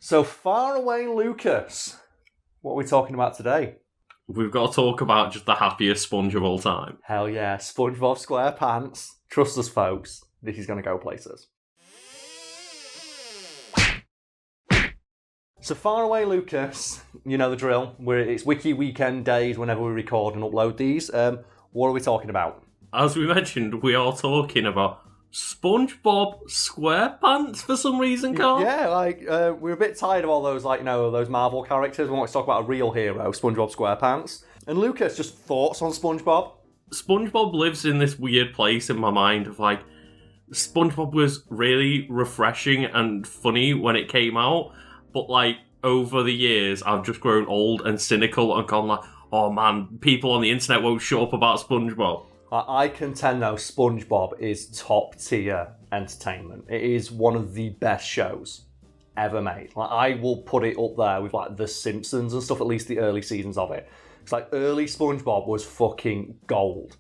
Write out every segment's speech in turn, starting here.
So far away, Lucas. What are we talking about today? We've got to talk about just the happiest sponge of all time. Hell yeah, Spongebob Squarepants. Trust us, folks. This is going to go places. So far away, Lucas. You know the drill. It's Wiki weekend days whenever we record and upload these. What are we talking about? As we mentioned, we are talking about Spongebob Squarepants for some reason, Karl. Yeah, we're a bit tired of all those, those Marvel characters. We want to talk about a real hero, Spongebob Squarepants. And Lucas, just thoughts on SpongeBob? SpongeBob lives in this weird place in my mind of SpongeBob was really refreshing and funny when it came out, but over the years, I've just grown old and cynical and gone oh man, people on the internet won't shut up about SpongeBob. I contend, though, SpongeBob is top-tier entertainment. It is one of the best shows ever made. I will put it up there with, The Simpsons and stuff, at least the early seasons of it. It's early SpongeBob was fucking gold.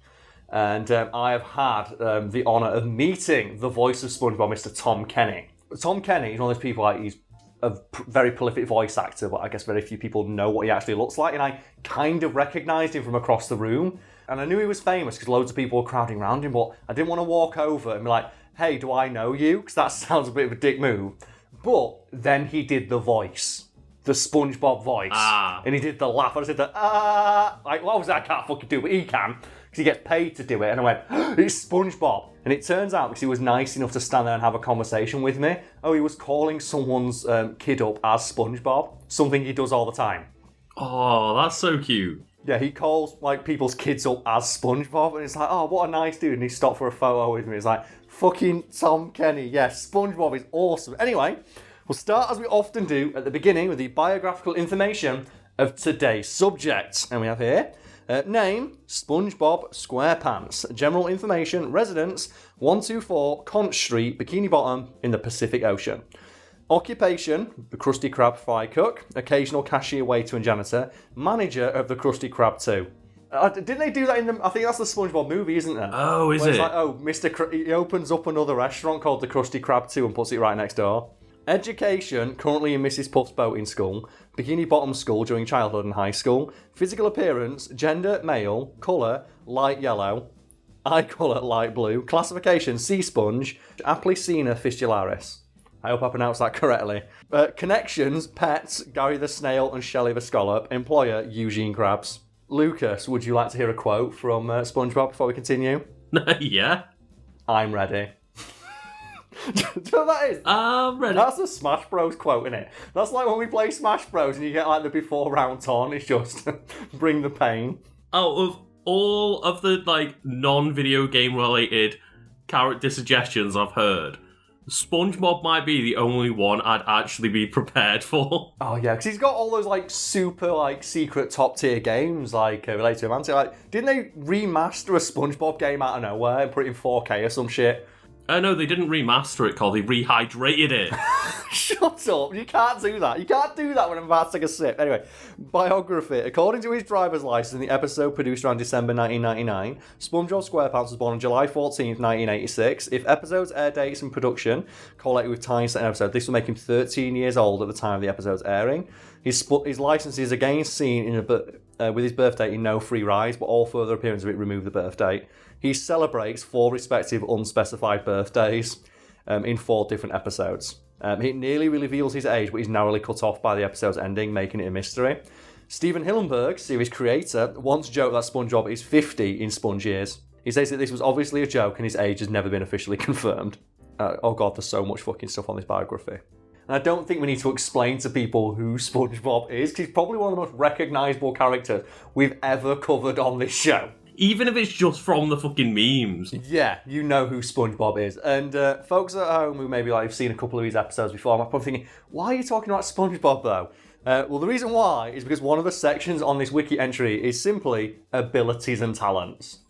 And I have had the honour of meeting the voice of SpongeBob, Mr. Tom Kenny. Tom Kenny is one of those people, he's a very prolific voice actor, but I guess very few people know what he actually looks like, and I kind of recognised him from across the room. And I knew he was famous because loads of people were crowding around him, but I didn't want to walk over and be like, hey, do I know you? Because that sounds a bit of a dick move. But then he did the voice, the SpongeBob voice. And he did the laugh. I said, what was that? I can't fucking do, but he can, because he gets paid to do it. And I went, it's SpongeBob. And it turns out, because he was nice enough to stand there and have a conversation with me, he was calling someone's kid up as SpongeBob, something he does all the time. Oh, that's so cute. Yeah, he calls people's kids up as SpongeBob, and it's what a nice dude. And he stopped for a photo with me. It's fucking Tom Kenny. Yes, SpongeBob is awesome. Anyway, we'll start as we often do at the beginning with the biographical information of today's subject. And we have here, name, Spongebob Squarepants. General information, residence, 124 Conch Street, Bikini Bottom in the Pacific Ocean. Occupation, the Krusty Krab fry cook, occasional cashier, waiter and janitor, manager of the Krusty Krab 2. Didn't they do that in the... I think that's the SpongeBob movie, isn't there? Oh, is it? It's he opens up another restaurant called the Krusty Krab 2 and puts it right next door. Education, currently in Mrs. Puff's boating school, Bikini Bottom school during childhood and high school. Physical appearance, gender, male, colour, light yellow, eye colour, light blue. Classification, sea sponge, Aplycina fistularis. I hope I pronounced that correctly. Connections, pets, Gary the Snail and Shelley the Scallop. Employer, Eugene Krabs. Lucas, would you like to hear a quote from SpongeBob before we continue? Yeah. I'm ready. Do you know what that is? I'm ready. That's a Smash Bros quote, isn't it? That's like when we play Smash Bros and you get the before round taunt. It's just bring the pain. Out of all of the non-video game related character suggestions I've heard, SpongeBob might be the only one I'd actually be prepared for. Oh yeah, because he's got all those super secret top tier games related to him. Didn't they remaster a SpongeBob game out of nowhere and put it in 4K or some shit? No, they didn't remaster it, Karl. They rehydrated it. Shut up. You can't do that. You can't do that when I'm about to take a sip. Anyway, biography. According to his driver's license in the episode produced around December 1999, SpongeBob Squarepants was born on July 14th, 1986. If episodes, air dates and production correlated with times to an episode, this will make him 13 years old at the time of the episode's airing. His license is again seen with his birth date in no free rides, but all further appearances of it remove the birth date. He celebrates 4 respective unspecified birthdays in 4 different episodes. He nearly reveals his age, but he's narrowly cut off by the episode's ending, making it a mystery. Stephen Hillenburg, series creator, once joked that SpongeBob is 50 in Sponge years. He says that this was obviously a joke and his age has never been officially confirmed. Oh god, there's so much fucking stuff on this biography. And I don't think we need to explain to people who SpongeBob is, because he's probably one of the most recognisable characters we've ever covered on this show. Even if it's just from the fucking memes. Yeah, you know who SpongeBob is. And folks at home who maybe have seen a couple of these episodes before, I'm probably thinking, why are you talking about SpongeBob though? Well, the reason why is because one of the sections on this wiki entry is simply abilities and talents.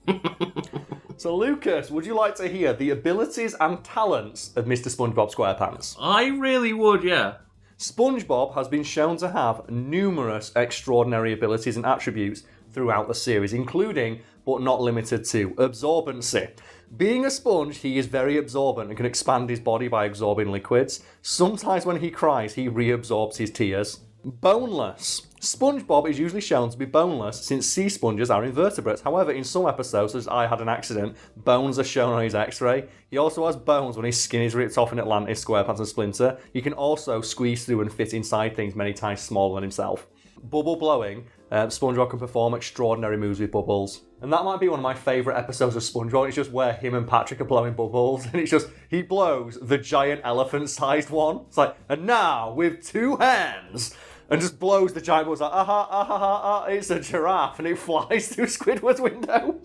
So, Lucas, would you like to hear the abilities and talents of Mr. Spongebob Squarepants? I really would, yeah. SpongeBob has been shown to have numerous extraordinary abilities and attributes throughout the series, including, but not limited to, absorbency. Being a sponge, he is very absorbent and can expand his body by absorbing liquids. Sometimes when he cries, he reabsorbs his tears. Boneless. SpongeBob is usually shown to be boneless since sea sponges are invertebrates. However, in some episodes, such as I Had an Accident, bones are shown on his x-ray. He also has bones when his skin is ripped off in Atlantis, Squarepants and Splinter. He can also squeeze through and fit inside things many times smaller than himself. Bubble blowing. SpongeBob can perform extraordinary moves with bubbles. And that might be one of my favourite episodes of SpongeBob. It's just where him and Patrick are blowing bubbles. And it's just, he blows the giant elephant-sized one. It's like, and now, with 2 hands... And just blows the giant bubbles like, it's a giraffe, and it flies through Squidward's window.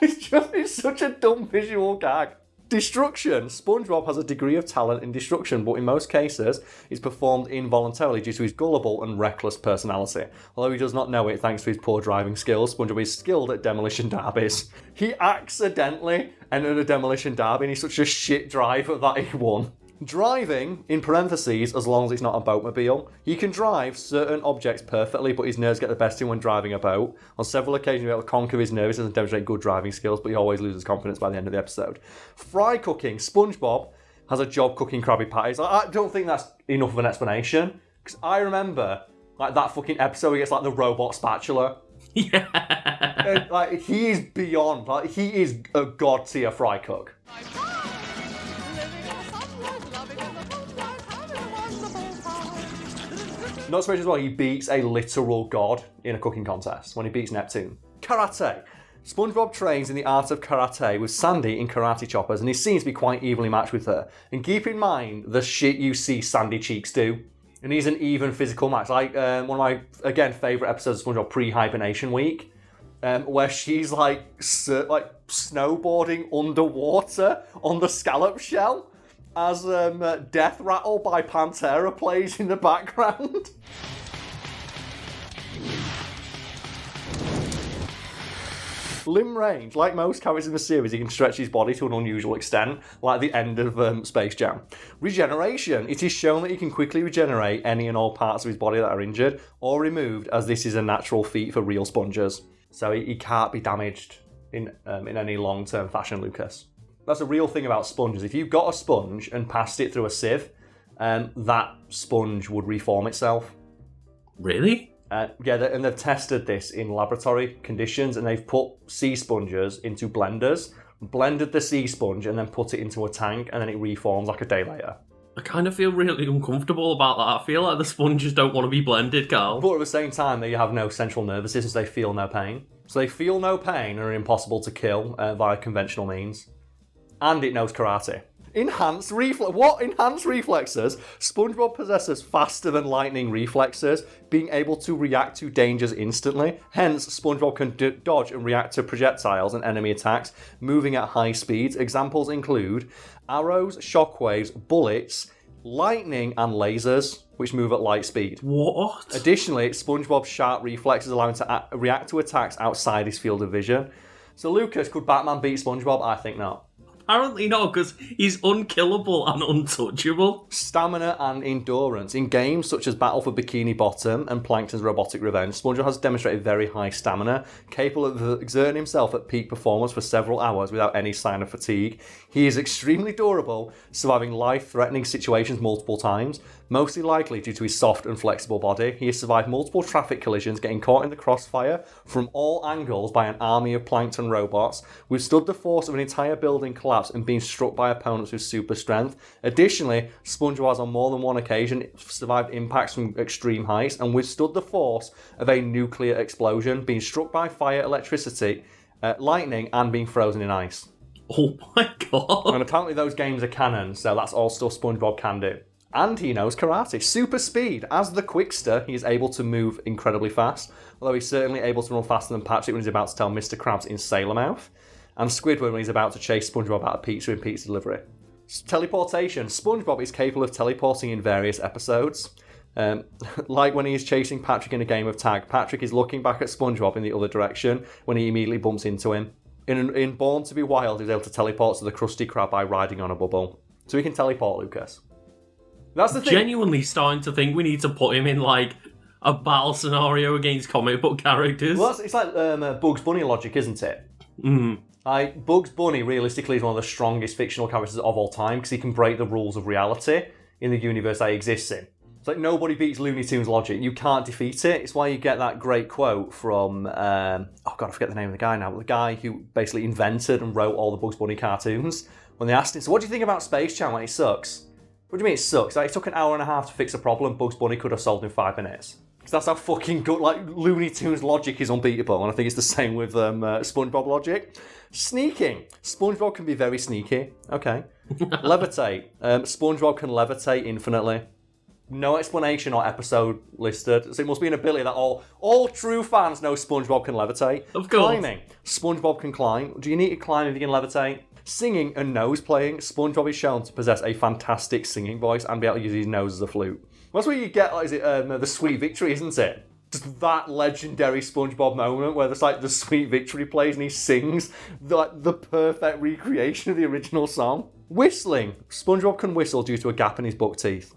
It's such a dumb visual gag. Destruction. SpongeBob has a degree of talent in destruction, but in most cases, it's performed involuntarily due to his gullible and reckless personality. Although he does not know it thanks to his poor driving skills, SpongeBob is skilled at demolition derbies. He accidentally entered a demolition derby and he's such a shit driver that he won. Driving, in parentheses, as long as it's not a boatmobile. He can drive certain objects perfectly, but his nerves get the best of him when driving a boat. On several occasions, he'll be able to conquer his nervousness and demonstrate good driving skills, but he always loses confidence by the end of the episode. Fry cooking. SpongeBob has a job cooking Krabby Patties. I don't think that's enough of an explanation, because I remember like that fucking episode where he gets like the robot spatula. Yeah. And, like, he is beyond. Like, he is a god tier fry cook. Not so much as well, he beats a literal god in a cooking contest when he beats Neptune. Karate. SpongeBob trains in the art of karate with Sandy in karate choppers, and he seems to be quite evenly matched with her. And keep in mind the shit you see Sandy Cheeks do. And he's an even physical match. Like one of my, again, favourite episodes of SpongeBob pre-hibernation week, where she's like snowboarding underwater on the scallop shell as Death Rattle by Pantera plays in the background. Limb range. Like most characters in the series, he can stretch his body to an unusual extent, like the end of Space Jam. Regeneration. It is shown that he can quickly regenerate any and all parts of his body that are injured or removed, as this is a natural feat for real sponges. So he can't be damaged in any long-term fashion, Lucas. That's a real thing about sponges. If you got a sponge and passed it through a sieve, that sponge would reform itself. Really? Yeah, and they've tested this in laboratory conditions, and they've put sea sponges into blenders, blended the sea sponge, and then put it into a tank, and then it reforms like a day later. I kind of feel really uncomfortable about that. I feel like the sponges don't want to be blended, Karl. But at the same time, they have no central nervous system, so they feel no pain. So they feel no pain and are impossible to kill via conventional means. And it knows karate. Enhanced reflexes? SpongeBob possesses faster than lightning reflexes, being able to react to dangers instantly. Hence, SpongeBob can dodge and react to projectiles and enemy attacks, moving at high speeds. Examples include arrows, shockwaves, bullets, lightning, and lasers, which move at light speed. What? Additionally, SpongeBob's sharp reflexes allow him to react to attacks outside his field of vision. So, Lucas, could Batman beat SpongeBob? I think not. Apparently not, because he's unkillable and untouchable. Stamina and endurance. In games such as Battle for Bikini Bottom and Plankton's Robotic Revenge, SpongeBob has demonstrated very high stamina, capable of exerting himself at peak performance for several hours without any sign of fatigue. He is extremely durable, surviving life-threatening situations multiple times, mostly likely due to his soft and flexible body. He has survived multiple traffic collisions, getting caught in the crossfire from all angles by an army of Plankton robots, withstood the force of an entire building collapse and been struck by opponents with super strength. Additionally, SpongeBob has on more than one occasion survived impacts from extreme heights and withstood the force of a nuclear explosion, being struck by fire, electricity, lightning, and being frozen in ice. Oh my god. And apparently those games are canon, so that's all stuff SpongeBob can do. And he knows karate. Super speed. As the Quickster, he is able to move incredibly fast, although he's certainly able to run faster than Patrick when he's about to tell Mr. Krabs in Sailor Mouth, and Squidward when he's about to chase SpongeBob out of pizza in Pizza Delivery. Teleportation. SpongeBob is capable of teleporting in various episodes. Like when he is chasing Patrick in a game of tag, Patrick is looking back at SpongeBob in the other direction when he immediately bumps into him. In Born to be Wild, he's able to teleport to the Krusty Krab by riding on a bubble. So he can teleport, Lucas. That's the thing. Genuinely starting to think we need to put him in, like, a battle scenario against comic book characters. Well, it's like Bugs Bunny logic, isn't it? Bugs Bunny realistically is one of the strongest fictional characters of all time because he can break the rules of reality in the universe that he exists in. It's like nobody beats Looney Tunes logic. You can't defeat it. It's why you get that great quote from, I forget the name of the guy now, but the guy who basically invented and wrote all the Bugs Bunny cartoons. When they asked him, so what do you think about Space Jam when it sucks? What do you mean it sucks? Like, it took an hour and a half to fix a problem Bugs Bunny could have solved in 5 minutes. Because that's how fucking good, like, Looney Tunes logic is unbeatable, and I think it's the same with SpongeBob logic. Sneaking. SpongeBob can be very sneaky. Okay. Levitate. SpongeBob can levitate infinitely. No explanation or episode listed. So it must be an ability that all true fans know SpongeBob can levitate. Of course. Climbing. SpongeBob can climb. Do you need to climb if you can levitate? Singing and nose playing. SpongeBob is shown to possess a fantastic singing voice and be able to use his nose as a flute. That's where you get, like, is it the Sweet Victory, isn't it? Just that legendary SpongeBob moment where there's like the Sweet Victory plays and he sings the perfect recreation of the original song. Whistling. SpongeBob can whistle due to a gap in his buck teeth.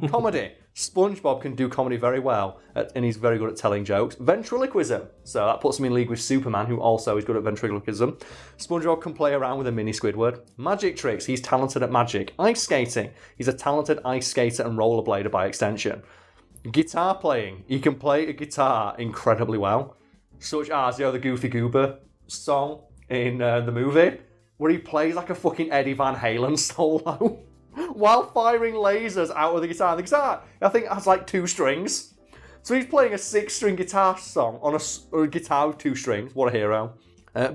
Comedy. SpongeBob can do comedy very well, and he's very good at telling jokes. Ventriloquism. So that puts him in league with Superman, who also is good at ventriloquism. SpongeBob can play around with a mini Squidward. Magic tricks. He's talented at magic. Ice skating. He's a talented ice skater and rollerblader by extension. Guitar playing. He can play a guitar incredibly well. Such as, the Goofy Goober song in the movie, where he plays like a fucking Eddie Van Halen solo while firing lasers out of the guitar. The guitar, I think, has like 2 strings. So he's playing a 6-string guitar song on a guitar with 2 strings. What a hero.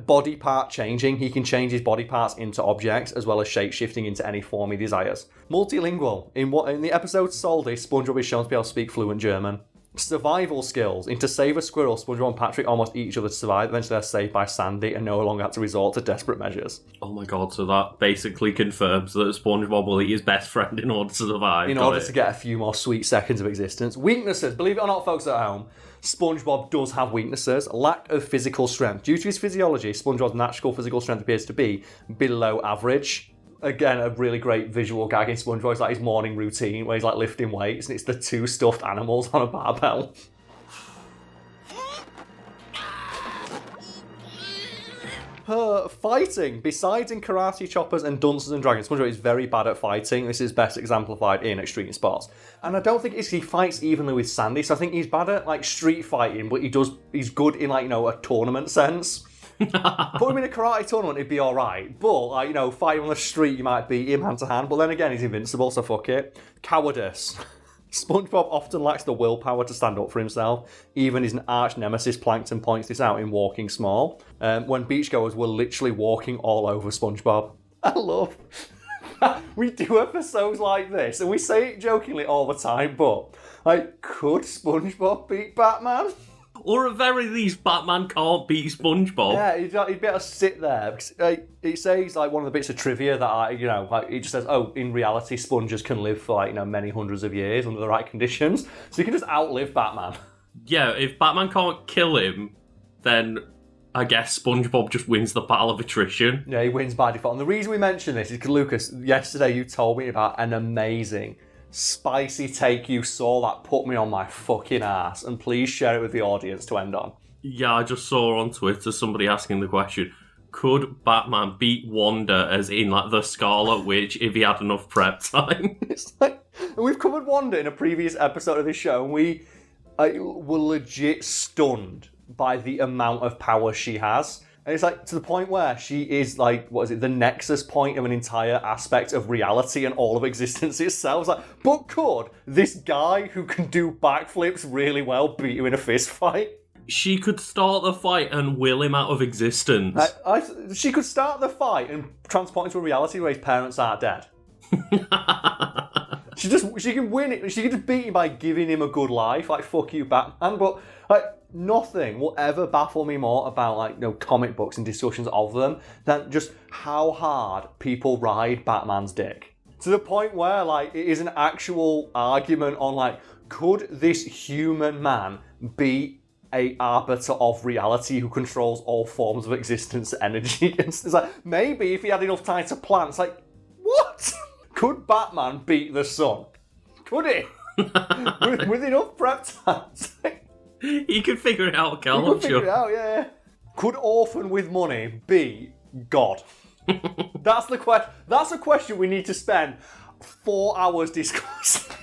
Body part changing. He can change his body parts into objects as well as shape-shifting into any form he desires. Multilingual. In the episode Soldy, SpongeBob is shown to be able to speak fluent German. Survival skills. To save a squirrel, SpongeBob and Patrick almost eat each other to survive. Eventually they're saved by Sandy and no longer have to resort to desperate measures. Oh my god, so that basically confirms that SpongeBob will eat his best friend in order to survive. In order to get a few more sweet seconds of existence. Weaknesses. Believe it or not, folks at home, SpongeBob does have weaknesses. Lack of physical strength. Due to his physiology, SpongeBob's natural physical strength appears to be below average. Again, a really great visual gag in SpongeBob is like his morning routine where he's like lifting weights and it's the 2 stuffed animals on a barbell. Fighting. Besides in Karate Choppers and Dungeons and Dragons, SpongeBob is very bad at fighting. This is best exemplified in Extreme Sports. And I don't think he fights evenly with Sandy, so I think he's bad at like street fighting, but he's good in like, a tournament sense. Put him in a karate tournament, he'd be alright. But, like, fighting on the street, you might beat him hand to hand. But then again, he's invincible, so fuck it. Cowardice. SpongeBob often lacks the willpower to stand up for himself. Even his arch nemesis Plankton points this out in Walking Small, when beachgoers were literally walking all over SpongeBob. I love we do episodes like this, and we say it jokingly all the time, but, like, could SpongeBob beat Batman? Or at very least, Batman can't beat SpongeBob. Yeah, he'd be able to sit there. Because, it says, like, one of the bits of trivia that it just says, in reality, sponges can live for, many hundreds of years under the right conditions. So you can just outlive Batman. Yeah, if Batman can't kill him, then I guess SpongeBob just wins the battle of attrition. Yeah, he wins by default. And the reason we mention this is because, Lucas, yesterday you told me about an amazing spicy take you saw that put me on my fucking ass, and please share it with the audience to end on. Yeah, I just saw on Twitter somebody asking the question, could Batman beat Wanda, as in like the Scarlet Witch, if he had enough prep time? It's like, we've covered Wanda in a previous episode of this show, and we were legit stunned by the amount of power she has. And it's like to the point where she is like, the nexus point of an entire aspect of reality and all of existence itself. It's like, but could this guy who can do backflips really well beat you in a fist fight? She could start the fight and will him out of existence. She could start the fight and transport into a reality where his parents aren't dead. She can win it. She can just beat him by giving him a good life. Like, fuck you, Batman. But nothing will ever baffle me more about comic books and discussions of them than just how hard people ride Batman's dick. To the point where it is an actual argument on could this human man be a arbiter of reality who controls all forms of existence energy? It's maybe if he had enough time to plan. It's what? Could Batman beat the sun? Could he? with enough prep time. He could figure it out, Karl. You could figure it out, yeah. Could Orphan with money be God? That's the question. That's a question we need to spend 4 hours discussing.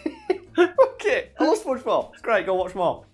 Okay, I love SpongeBob. It's great. Go watch more.